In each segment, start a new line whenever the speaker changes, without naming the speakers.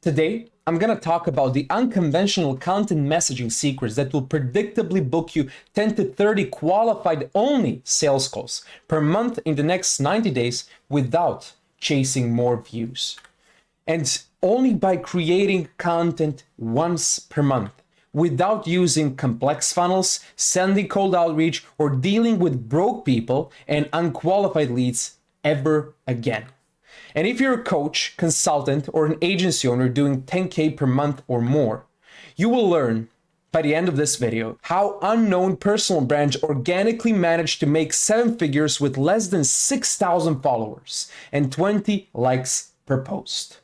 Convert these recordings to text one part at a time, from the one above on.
Today, I'm going to talk about the unconventional content messaging secrets that will predictably book you 10 to 30 qualified only sales calls per month in the next 90 days without chasing more views. And only by creating content once per month, without using complex funnels, sending cold outreach, or dealing with broke people and unqualified leads ever again. And if you're a coach, consultant, or an agency owner doing 10K per month or more, you will learn by the end of this video how unknown personal brands organically managed to make 7 figures with less than 6,000 followers and 20 likes per post.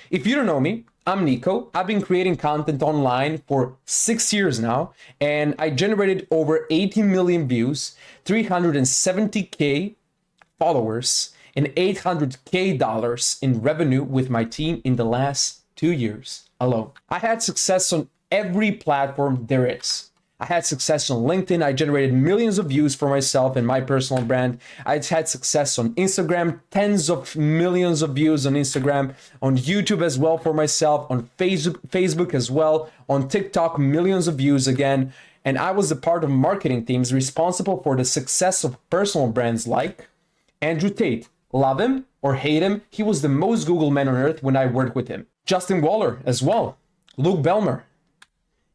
If you don't know me, I'm Nico. I've been creating content online for 6 years now, and I generated over 80 million views, 370K followers, and $800K in revenue with my team in the last 2 years alone. I had success on every platform there is. I had success on LinkedIn. I generated millions of views for myself and my personal brand. I had success on Instagram, tens of millions of views on Instagram, on YouTube as well for myself, on Facebook as well, on TikTok, millions of views again. And I was a part of marketing teams responsible for the success of personal brands like Andrew Tate. Love him or hate him, he was the most Google man on earth when I worked with him. Justin Waller as well, Luke Belmer.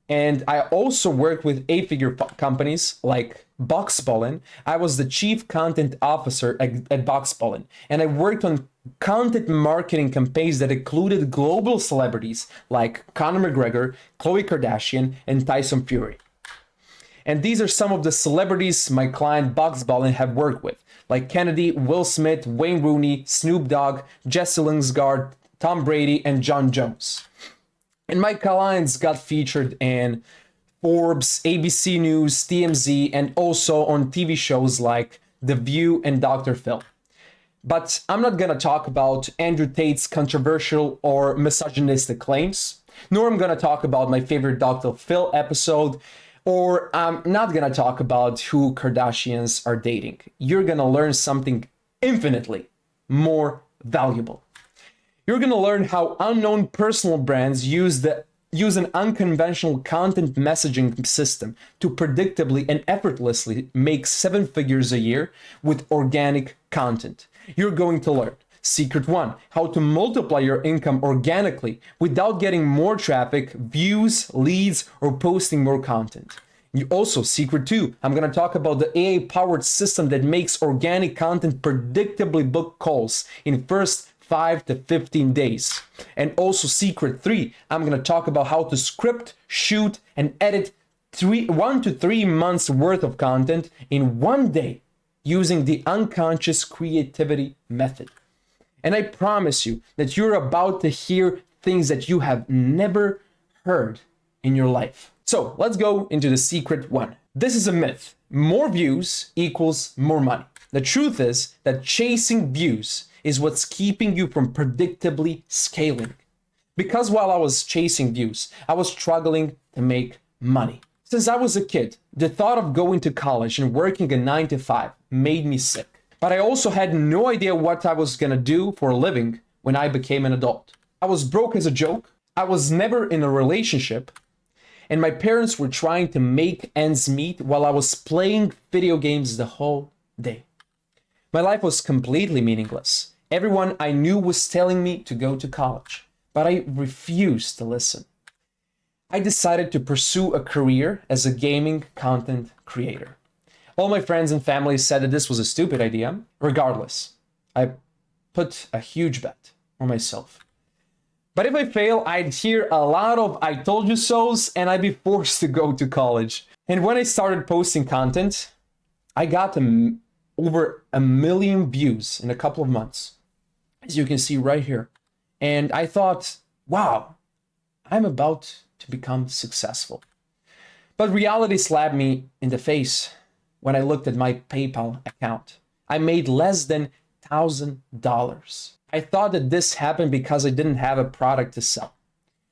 And I also worked with 8-figure companies like Box Pollen. I was the chief content officer at Box Pollen. And I worked on content marketing campaigns that included global celebrities like Conor McGregor, Khloe Kardashian, and Tyson Fury. And these are some of the celebrities my client Box Pollen have worked with, like Kennedy, Will Smith, Wayne Rooney, Snoop Dogg, Jesse Lingard, Tom Brady, and John Jones. And my clients got featured in Forbes, ABC News, TMZ, and also on TV shows like The View and Dr. Phil. But I'm not gonna talk about Andrew Tate's controversial or misogynistic claims, nor I'm gonna talk about my favorite Dr. Phil episode, or I'm not gonna talk about who Kardashians are dating. You're gonna learn something infinitely more valuable. You're gonna learn how unknown personal brands use an unconventional content messaging system to predictably and effortlessly make 7 figures a year with organic content. You're going to learn Secret 1, how to multiply your income organically without getting more traffic, views, leads, or posting more content. Also, Secret 2, I'm going to talk about the AI-powered system that makes organic content predictably book calls in first 5 to 15 days. And also Secret 3, I'm going to talk about how to script, shoot, and edit 1 to 3 months worth of content in one day using the unconscious creativity method. And I promise you that you're about to hear things that you have never heard in your life. So let's go into the Secret 1. This is a myth. More views equals more money. The truth is that chasing views is what's keeping you from predictably scaling. Because while I was chasing views, I was struggling to make money. Since I was a kid, the thought of going to college and working a 9 to 5 made me sick. But I also had no idea what I was gonna do for a living when I became an adult. I was broke as a joke. I was never in a relationship. And my parents were trying to make ends meet while I was playing video games the whole day. My life was completely meaningless. Everyone I knew was telling me to go to college, but I refused to listen. I decided to pursue a career as a gaming content creator. All my friends and family said that this was a stupid idea. Regardless, I put a huge bet on myself. But if I fail, I'd hear a lot of "I told you so's" and I'd be forced to go to college. And when I started posting content, I got over 1 million views in a couple of months, as you can see right here. And I thought, wow, I'm about to become successful. But reality slapped me in the face when I looked at my PayPal account. I made less than $1,000. I thought that this happened because I didn't have a product to sell.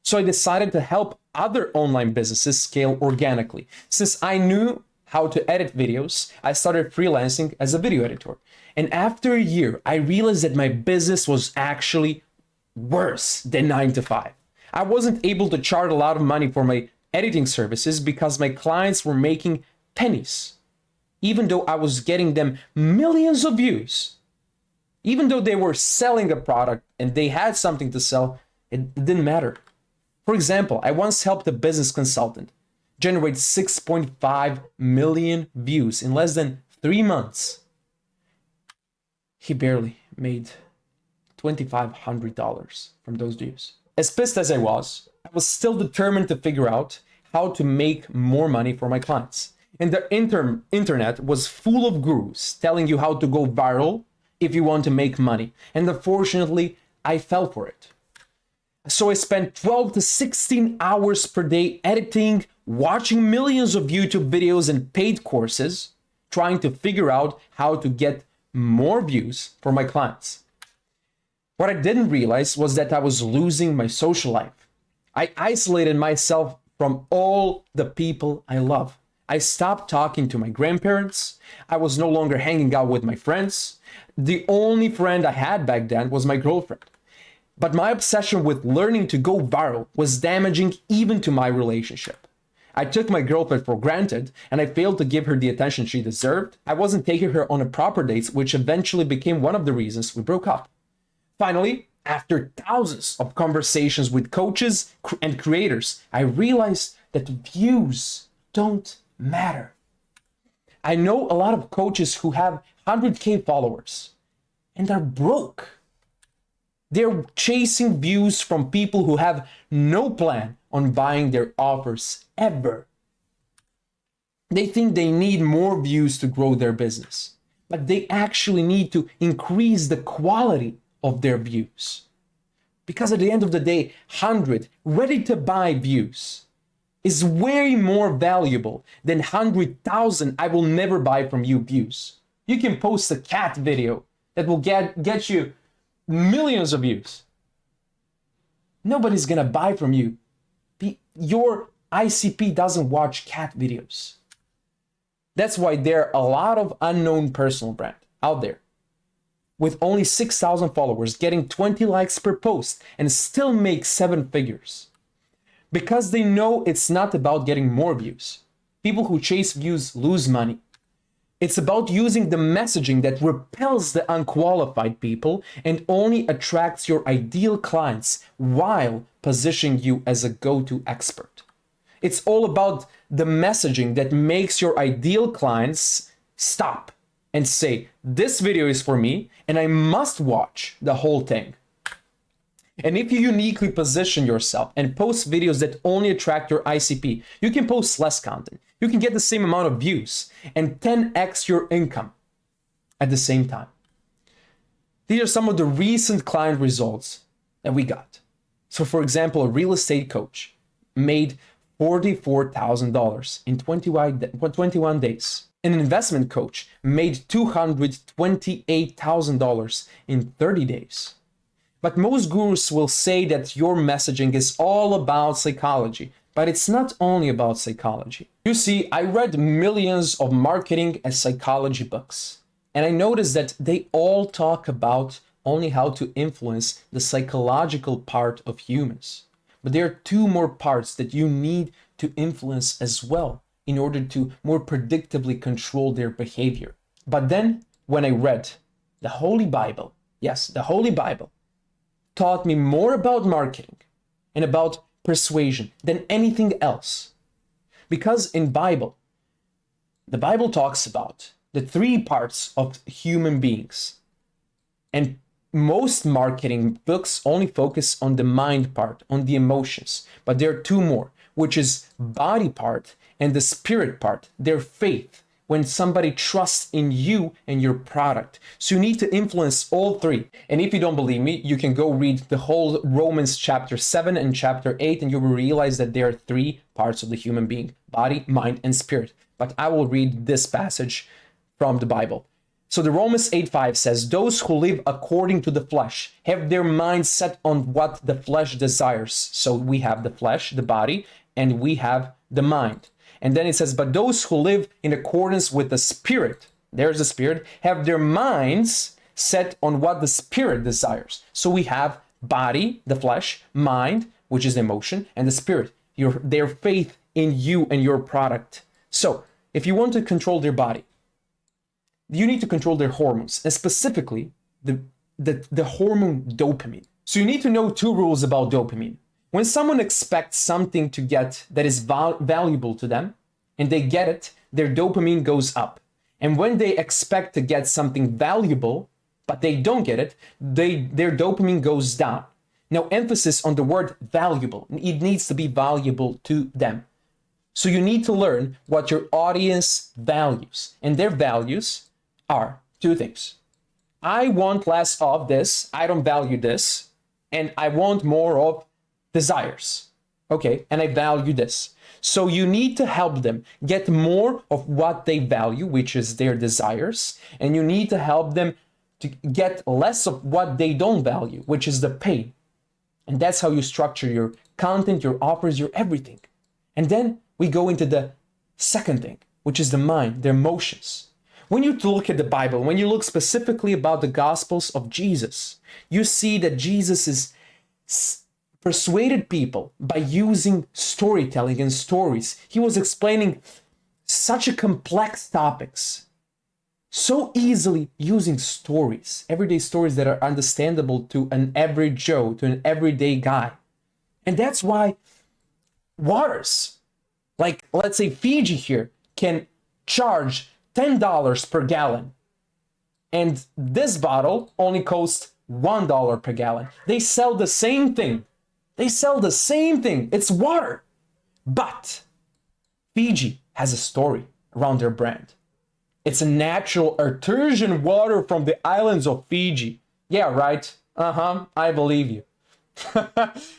So I decided to help other online businesses scale organically. Since I knew how to edit videos, I started freelancing as a video editor. And after a year, I realized that my business was actually worse than 9 to 5. I wasn't able to charge a lot of money for my editing services because my clients were making pennies, even though I was getting them millions of views. Even though they were selling a product and they had something to sell, it didn't matter. For example, I once helped a business consultant generate 6.5 million views in less than 3 months. He barely made $2,500 from those views. As pissed as I was still determined to figure out how to make more money for my clients. And the internet was full of gurus telling you how to go viral if you want to make money. And unfortunately, I fell for it. So I spent 12 to 16 hours per day editing, watching millions of YouTube videos and paid courses, trying to figure out how to get more views for my clients. What I didn't realize was that I was losing my social life. I isolated myself from all the people I love. I stopped talking to my grandparents. I was no longer hanging out with my friends. The only friend I had back then was my girlfriend. But my obsession with learning to go viral was damaging even to my relationship. I took my girlfriend for granted and I failed to give her the attention she deserved. I wasn't taking her on a proper dates, which eventually became one of the reasons we broke up. Finally, after thousands of conversations with coaches and creators, I realized that views don't matter. I know a lot of coaches who have 100K followers and are broke. They're chasing views from people who have no plan on buying their offers ever. They think they need more views to grow their business, but they actually need to increase the quality of their views. Because at the end of the day, 100 ready to buy views is way more valuable than 100,000 I will never buy from you views. You can post a cat video that will get you millions of views. Nobody's gonna buy from you. Your ICP doesn't watch cat videos. That's why there are a lot of unknown personal brand out there with only 6,000 followers getting 20 likes per post and still make 7 figures. Because they know it's not about getting more views. People who chase views lose money. It's about using the messaging that repels the unqualified people and only attracts your ideal clients while positioning you as a go-to expert. It's all about the messaging that makes your ideal clients stop and say, this video is for me and I must watch the whole thing. And if you uniquely position yourself and post videos that only attract your ICP, you can post less content. You can get the same amount of views and 10x your income at the same time. These are some of the recent client results that we got. So for example, a real estate coach made $44,000 in 21 days. An investment coach made $228,000 in 30 days. But most gurus will say that your messaging is all about psychology, but it's not only about psychology. You see, I read millions of marketing and psychology books, and I noticed that they all talk about only how to influence the psychological part of humans. But there are 2 more parts that you need to influence as well in order to more predictably control their behavior. But then, when I read the Holy Bible, yes, the Holy Bible, taught me more about marketing and about persuasion than anything else. Because in the Bible talks about the 3 parts of human beings. And most marketing books only focus on the mind part, on the emotions. But there are 2 more, which is body part and the spirit part, their faith, when somebody trusts in you and your product. So you need to influence all 3. And if you don't believe me, you can go read the whole Romans chapter 7 and chapter 8, and you will realize that there are 3 parts of the human being: body, mind, and spirit. But I will read this passage from the Bible. So the Romans 8:5 says, those who live according to the flesh have their minds set on what the flesh desires. So we have the flesh, the body, and we have the mind. And then it says, but those who live in accordance with the Spirit, there's the Spirit, have their minds set on what the Spirit desires. So we have body, the flesh, mind, which is emotion, and the spirit, their faith in you and your product. So if you want to control their body, you need to control their hormones, and specifically the hormone dopamine. So you need to know two rules about dopamine. When someone expects something to get that is valuable to them, and they get it, their dopamine goes up. And when they expect to get something valuable, but they don't get it, their dopamine goes down. Now, emphasis on the word valuable. It needs to be valuable to them. So you need to learn what your audience values. And their values are two things. I want less of this, I don't value this, and I want more of desires. Okay, and I value this. So you need to help them get more of what they value, which is their desires, and you need to help them to get less of what they don't value, which is the pain. And that's how you structure your content, your offers, your everything. And then we go into the second thing, which is the mind, the emotions. When you look at the Bible, when you look specifically about the Gospels of Jesus, you see that Jesus is persuaded people by using storytelling and stories. He was explaining such a complex topics so easily using stories, everyday stories that are understandable to an average Joe, to an everyday guy. And that's why waters, like let's say Fiji here, can charge $10 per gallon. And this bottle only costs $1 per gallon. They sell the same thing. They sell the same thing. It's water. But Fiji has a story around their brand. It's a natural artesian water from the islands of Fiji. Yeah, right. I believe you.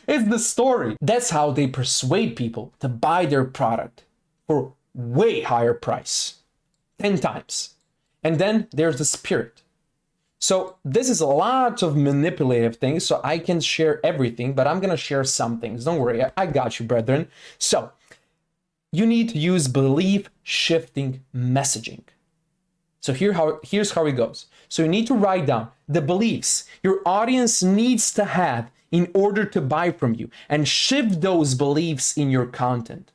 It's the story. That's how they persuade people to buy their product for way higher price. 10 times. And then there's the spirit. So this is a lot of manipulative things, so I can share everything, but I'm going to share some things. Don't worry, I got you, brethren. So you need to use belief shifting messaging. So here's how it goes. So you need to write down the beliefs your audience needs to have in order to buy from you and shift those beliefs in your content.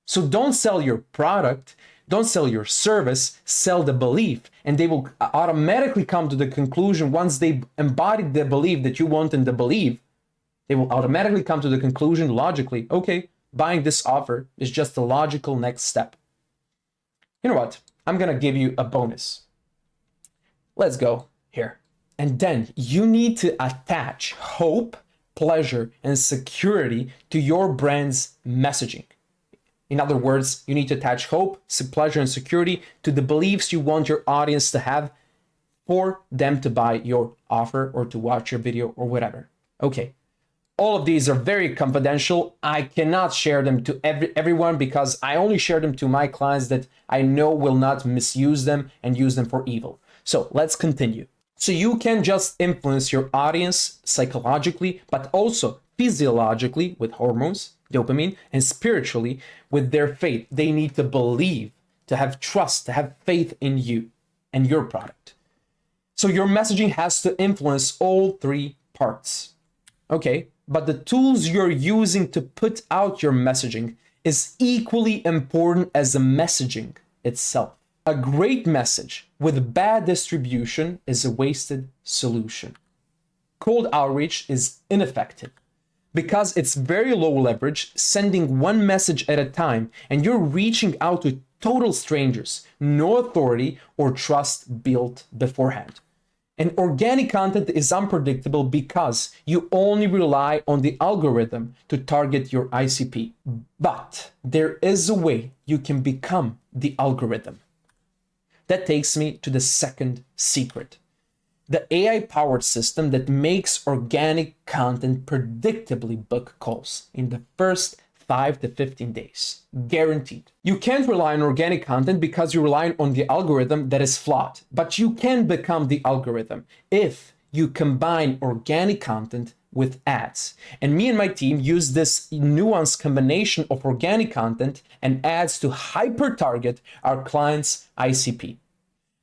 So don't sell your product, don't sell your service, sell the belief, and they will automatically come to the conclusion once they embody the belief that you want them to believe, they will automatically come to the conclusion logically, okay, buying this offer is just a logical next step. You know what? I'm going to give you a bonus. Let's go here. And then you need to attach hope, pleasure, and security to your brand's messaging. In other words, you need to attach hope, pleasure, and security to the beliefs you want your audience to have for them to buy your offer or to watch your video or whatever. Okay. All of these are very confidential. I cannot share them to everyone because I only share them to my clients that I know will not misuse them and use them for evil. So let's continue. So you can just influence your audience psychologically, but also physiologically with hormones, dopamine, and spiritually with their faith. They need to believe, to have trust, to have faith in you and your product. So your messaging has to influence all three parts. Okay. But the tools you're using to put out your messaging is equally important as the messaging itself. A great message with bad distribution is a wasted solution. Cold outreach is ineffective because it's very low leverage, sending one message at a time, and you're reaching out to total strangers, no authority or trust built beforehand. And organic content is unpredictable because you only rely on the algorithm to target your ICP. But there is a way you can become the algorithm. That takes me to the second secret. The AI-powered system that makes organic content predictably book calls in the first 5 to 15 days. Guaranteed. You can't rely on organic content because you rely on the algorithm that is flawed. But you can become the algorithm if you combine organic content with ads. And me and my team use this nuanced combination of organic content and ads to hyper-target our clients' ICP.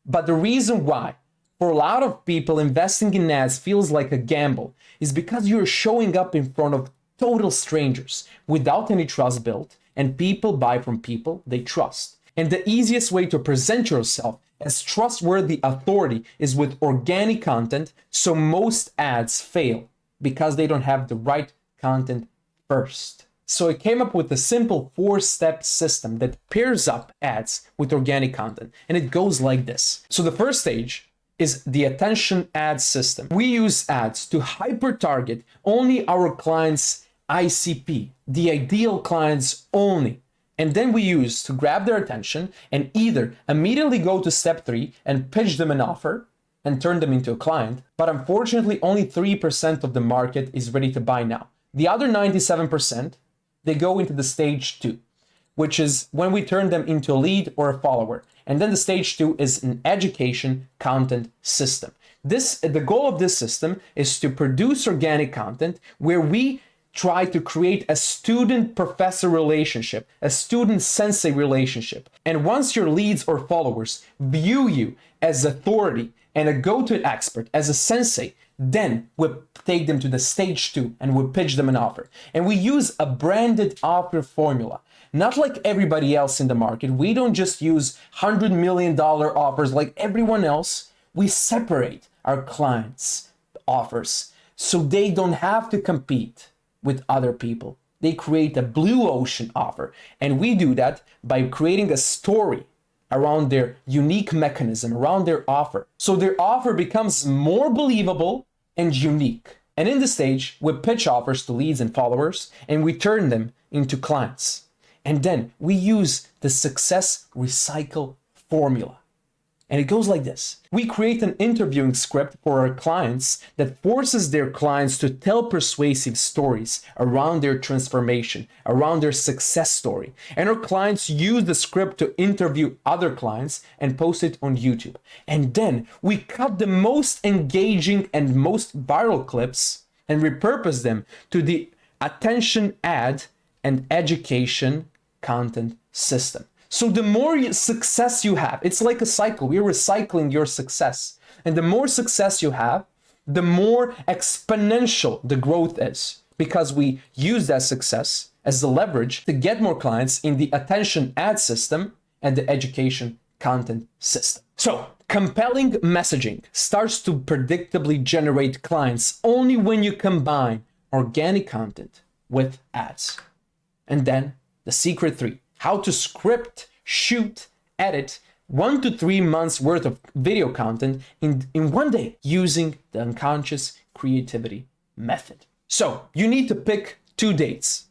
But the reason why for a lot of people, investing in ads feels like a gamble is because you're showing up in front of total strangers without any trust built, and people buy from people they trust. And the easiest way to present yourself as trustworthy authority is with organic content, so most ads fail because they don't have the right content first. So I came up with a simple 4-step system that pairs up ads with organic content, and it goes like this. So the first stage is the attention ad system. We use ads to hyper target only our clients' ICP, the ideal clients only. And then we use to grab their attention and either immediately go to step 3 and pitch them an offer and turn them into a client. But unfortunately, only 3% of the market is ready to buy now. The other 97%, they go into the stage 2, which is when we turn them into a lead or a follower. And then the stage 2 is an education content system. The goal of this system is to produce organic content where we try to create a student-professor relationship, a student-sensei relationship. And once your leads or followers view you as authority and a go-to expert, as a sensei, then we take them to the stage 2 and we pitch them an offer. And we use a branded offer formula. Not like everybody else in the market. We don't just use $100 million offers like everyone else. We separate our clients' offers so they don't have to compete with other people. They create a blue ocean offer. And we do that by creating a story around their unique mechanism, around their offer. So their offer becomes more believable and unique. And in this stage, we pitch offers to leads and followers, and we turn them into clients. And then we use the success recycle formula. And it goes like this. We create an interviewing script for our clients that forces their clients to tell persuasive stories around their transformation, around their success story. And our clients use the script to interview other clients and post it on YouTube. And then we cut the most engaging and most viral clips and repurpose them to the attention ad and education content system. So the more success you have, it's like a cycle. We're recycling your success. And the more success you have, the more exponential the growth is, because we use that success as the leverage to get more clients in the attention ad system and the education content system. So compelling messaging starts to predictably generate clients only when you combine organic content with ads. And then the secret 3. How to script, shoot, edit 1 to 3 months worth of video content in one day using the unconscious creativity method. So you need to pick 2 dates,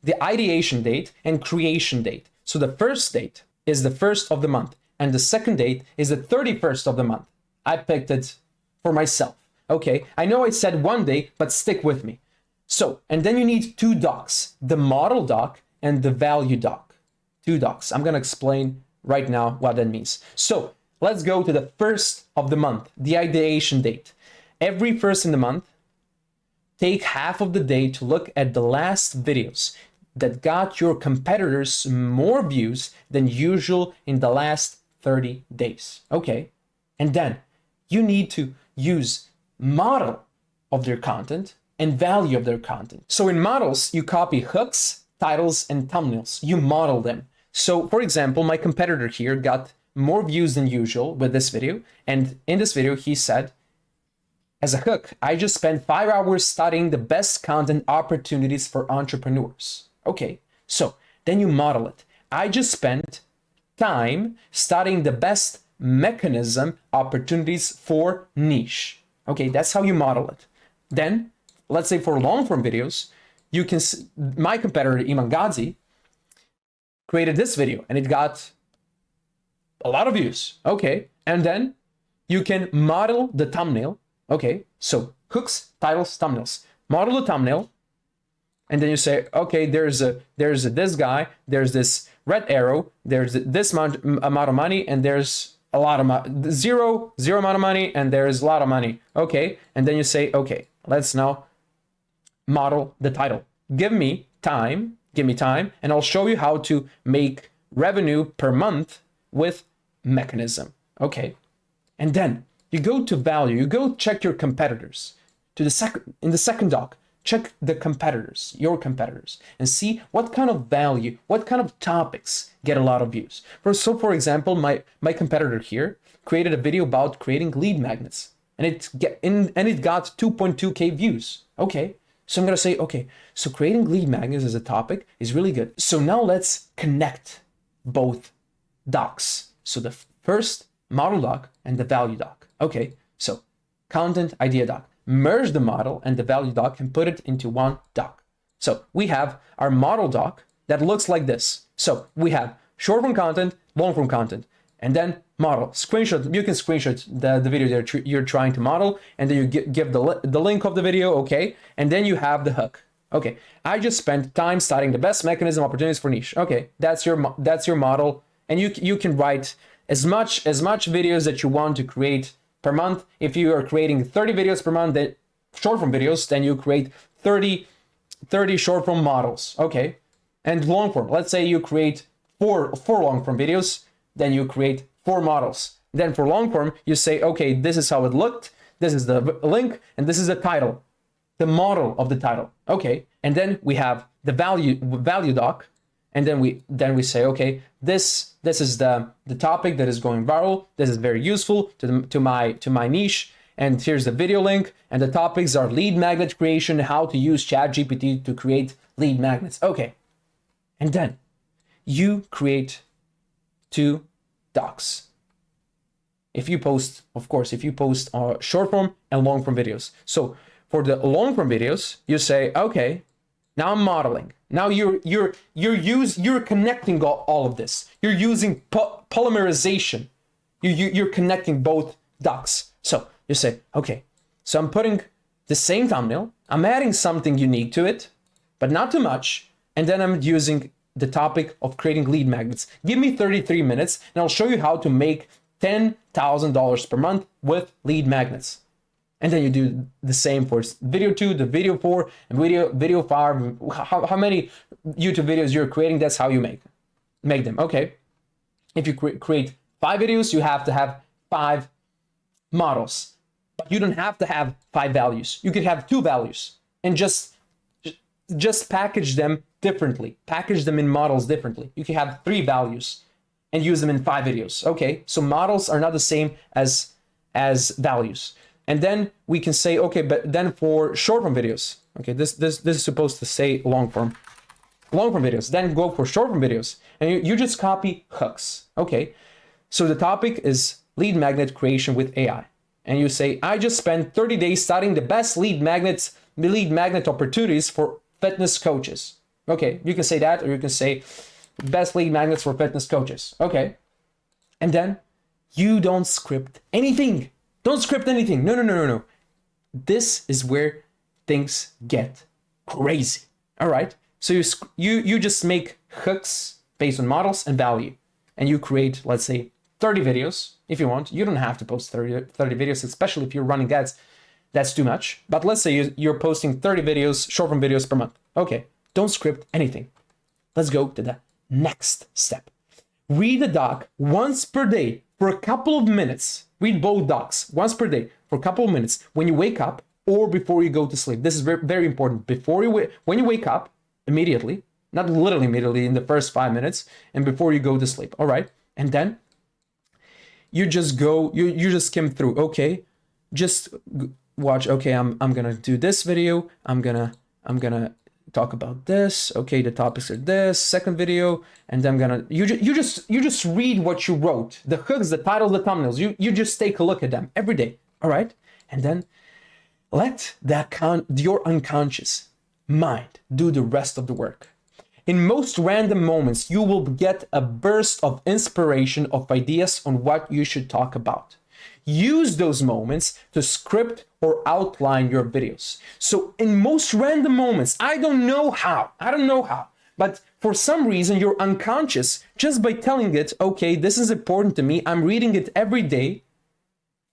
the ideation date and creation date. So the first date is the 1st of the month and the second date is the 31st of the month. I picked it for myself. Okay, I know I said 1 day, but stick with me. So, and then you need 2 docs, the model doc and the value doc. 2 docs. I'm going to explain right now what that means. So let's go to the 1st of the month, the ideation date. Every 1st in the month, take half of the day to look at the last videos that got your competitors more views than usual in the last 30 days. Okay. And then you need to use model of their content and value of their content. So in models, you copy hooks, titles, and thumbnails. You model them. So for example, my competitor here got more views than usual with this video. And in this video, he said, as a hook, I just spent 5 hours studying the best content opportunities for entrepreneurs. Okay, so then you model it. I just spent time studying the best mechanism opportunities for niche. Okay, that's how you model it. Then, let's say for long form videos, you can, my competitor, Iman Gadzhi, created this video and it got a lot of views. Okay, and then you can model the thumbnail. Okay, so hooks, titles, thumbnails. Model the thumbnail, and then you say, okay, there's this guy, there's this red arrow, there's this amount of money, and there's a lot of zero amount of money, and there's a lot of money. Okay, and then you say, okay, let's now model the title. Give me time, and I'll show you how to make revenue per month with mechanism. Okay, and then you go to value, you go check your competitors. In the second doc, check the competitors, your competitors, and see what kind of value, what kind of topics get a lot of views. For example, my competitor here created a video about creating lead magnets, and it got 2.2K views. Okay, so I'm gonna say, okay, so creating lead magnets as a topic is really good. So now let's connect both docs. So the first model doc and the value doc. Okay, so content idea doc. Merge the model and the value doc and put it into one doc. So we have our model doc that looks like this. So we have short form content, long form content, and then model. Screenshot, you can screenshot the video that you're trying to model, and then you give the link of the video, okay? And then you have the hook. Okay, I just spent time studying the best mechanism opportunities for niche. Okay, that's your model, and you can write as much videos that you want to create per month. If you are creating 30 videos per month, then short form videos, then you create 30 short form models. Okay, and long form. Let's say you create four long form videos, then you create 4 models. Then for long form, you say, okay, this is how it looked. This is the link, and this is the title, the model of the title. Okay, and then we have the value doc, and then we say, okay, this is the topic that is going viral. This is very useful to my niche, and here's the video link. And the topics are lead magnet creation, how to use ChatGPT to create lead magnets. Okay, and then you create 2 docs. If you post short form and long form videos. So for the long form videos, you say, okay, now I'm modeling. Now you're connecting all of this. You're using polymerization. You're connecting both docs. So you say, okay, so I'm putting the same thumbnail. I'm adding something unique to it, but not too much. And then I'm using the topic of creating lead magnets. Give me 33 minutes and I'll show you how to make $10,000 per month with lead magnets. And then you do the same for video 2, the video 4, and video 5. How many YouTube videos you're creating, that's how you make them. Okay. If you create 5 videos, you have to have 5 models, but you don't have to have 5 values. You could have 2 values and just package them differently, package them in models differently. You can have 3 values and use them in 5 videos. Okay, so models are not the same as values. And then we can say, okay, but then for short form videos, okay, this is supposed to say long form videos. Then go for short form videos, and you just copy hooks. Okay, so the topic is lead magnet creation with AI, and you say, I just spent 30 days studying the best lead magnet opportunities for fitness coaches. Okay, you can say that, or you can say best lead magnets for fitness coaches. Okay, and then you don't script anything. Don't script anything. No. This is where things get crazy. All right. So you just make hooks based on models and value, and you create, let's say, 30 videos if you want. You don't have to post 30 videos, especially if you're running ads. That's too much. But let's say you're posting 30 videos, short form videos per month. Okay. Don't script anything. Let's go to the next step. Read the doc once per day for a couple of minutes. Read both docs once per day for a couple of minutes when you wake up or before you go to sleep. This is very, very important. When you wake up, immediately, not literally immediately in the first 5 minutes, and before you go to sleep. All right. And then you just go, you just skim through. Okay. Just watch. Okay. I'm going to do this video. I'm going to talk about this. Okay, the topics are this. Second video, and then you just read what you wrote, the hooks, the titles, the thumbnails. You just take a look at them every day. All right, and then let your unconscious mind do the rest of the work. In most random moments, you will get a burst of inspiration of ideas on what you should talk about. Use those moments to script or outline your videos. So in most random moments, I don't know how, but for some reason, your unconscious, just by telling it, okay, this is important to me, I'm reading it every day,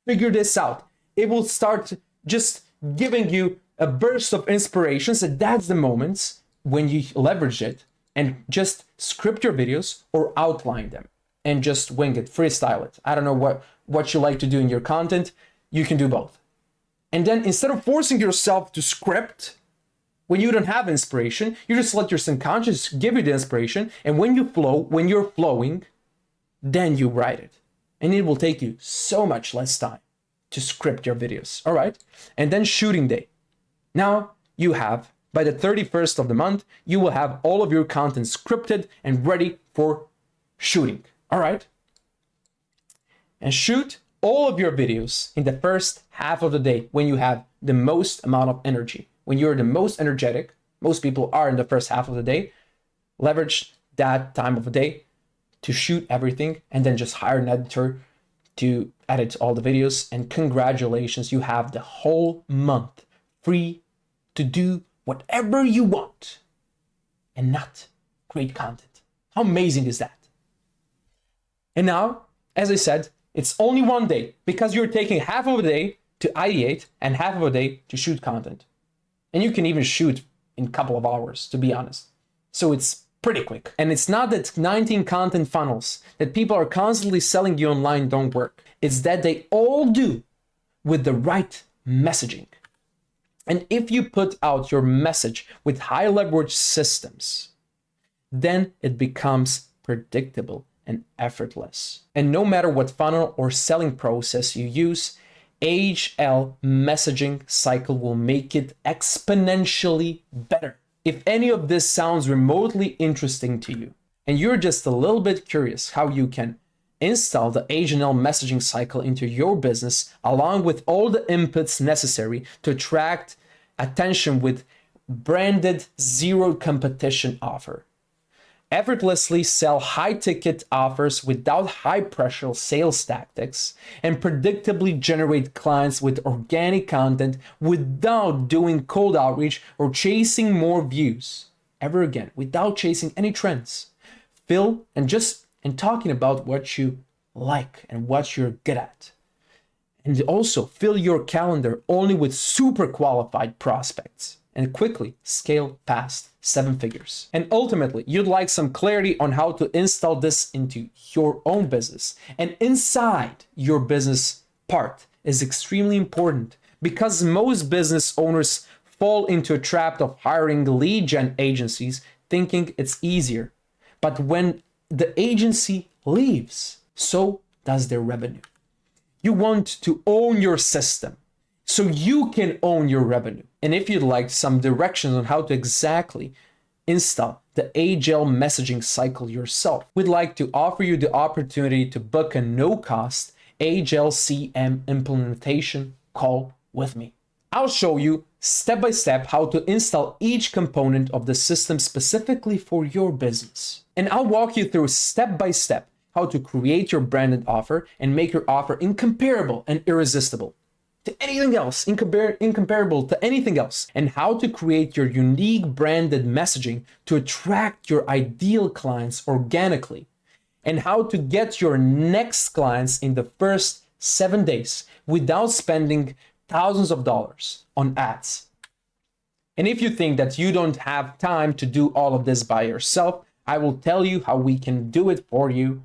figure this out. It will start just giving you a burst of inspiration. So that's the moments when you leverage it and just script your videos or outline them and just wing it, freestyle it. I don't know what you like to do in your content, you can do both. And then instead of forcing yourself to script when you don't have inspiration, you just let your subconscious give you the inspiration. And when you're flowing, then you write it. And it will take you so much less time to script your videos. All right. And then shooting day. Now you have, by the 31st of the month, you will have all of your content scripted and ready for shooting. All right. And shoot all of your videos in the first half of the day when you have the most amount of energy. When you're the most energetic, most people are in the first half of the day. Leverage that time of the day to shoot everything, and then just hire an editor to edit all the videos. And congratulations, you have the whole month free to do whatever you want and not create content. How amazing is that? And now, as I said, it's only one day because you're taking half of a day to ideate and half of a day to shoot content. And you can even shoot in a couple of hours, to be honest. So it's pretty quick. And it's not that 19 content funnels that people are constantly selling you online don't work. It's that they all do with the right messaging. And if you put out your message with high leverage systems, then it becomes predictable and effortless. And no matter what funnel or selling process you use, HL messaging cycle will make it exponentially better. If any of this sounds remotely interesting to you, and you're just a little bit curious how you can install the HL messaging cycle into your business, along with all the inputs necessary to attract attention with branded zero competition offer, effortlessly sell high-ticket offers without high-pressure sales tactics, and predictably generate clients with organic content without doing cold outreach or chasing more views ever again, without chasing any trends. And talking about what you like and what you're good at. And also fill your calendar only with super qualified prospects and quickly scale past 7 figures. And ultimately, you'd like some clarity on how to install this into your own business. And inside your business part is extremely important because most business owners fall into a trap of hiring lead gen agencies thinking it's easier. But when the agency leaves, so does their revenue. You want to own your system so you can own your revenue. And if you'd like some directions on how to exactly install the HL messaging cycle yourself, we'd like to offer you the opportunity to book a no-cost HLCM implementation call with me. I'll show you step by step how to install each component of the system specifically for your business. And I'll walk you through step by step how to create your branded offer and make your offer incomparable and irresistible to anything else, incomparable to anything else, and how to create your unique branded messaging to attract your ideal clients organically, and how to get your next clients in the first 7 days without spending thousands of dollars on ads. And if you think that you don't have time to do all of this by yourself, I will tell you how we can do it for you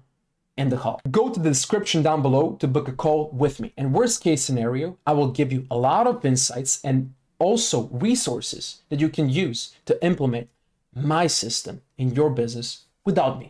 in the call. Go to the description down below to book a call with me. And worst case scenario, I will give you a lot of insights and also resources that you can use to implement my system in your business without me.